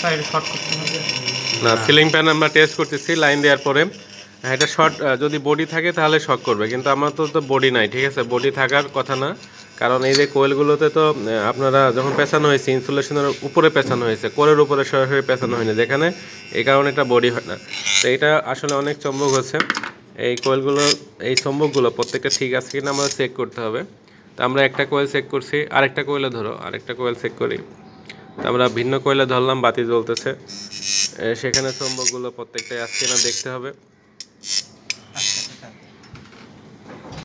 Side short করতে হবে না। সিলিং ফ্যান আমরা টেস্ট করতেছি লাইন দেওয়ার পরে, এটা শর্ট যদি বডি থাকে তাহলে শক করবে, কিন্তু আমার তো বডি নাই, ঠিক আছে, বডি থাকার কথা না, কারণ এই যে কোয়েলগুলোতে তো আপনারা যখন পেঁচানো হয়েছে ইনসুলেশনের উপরে পেঁচানো হয়েছে, কোরের উপরে সরাসরি পেঁচানো হয়নি, যেখানে এই কারণে এটা বডি হয় না। তো এটা আসলে অনেক চম্বক হচ্ছে, এই কোয়েলগুলো এই চম্বকগুলো প্রত্যেকটা ঠিক আছে কিনা আমাদের চেক করতে হবে। তো আমরা একটা কোয়েল চেক করছি, আরেকটা কোয়েলে ধরো, আরেকটা কোয়েল চেক করি। তো আমরা ভিন্ন কোয়েলে ধরলাম, বাতি জ্বলতেছে, সেখানে চম্বকগুলো প্রত্যেকটাই আসছে কিনা দেখতে হবে।